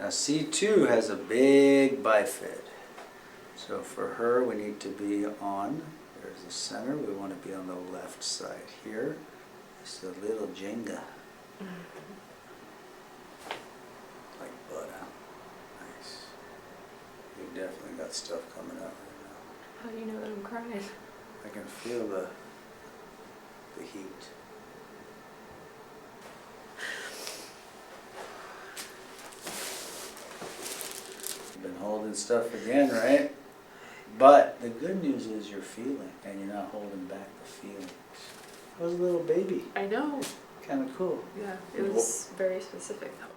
Now C2 has a big bifid. So for her we need to be on, there's the center, we want to be on the left side here. It's a little Jenga. Like butter. Nice. You definitely got stuff coming out right now. How do you know that I'm crying? I can feel the heat. You've been holding stuff again, right? But the good news is you're feeling, and you're not holding back the feelings. That was a little baby. I know. Kind of cool. Yeah, it was very specific though.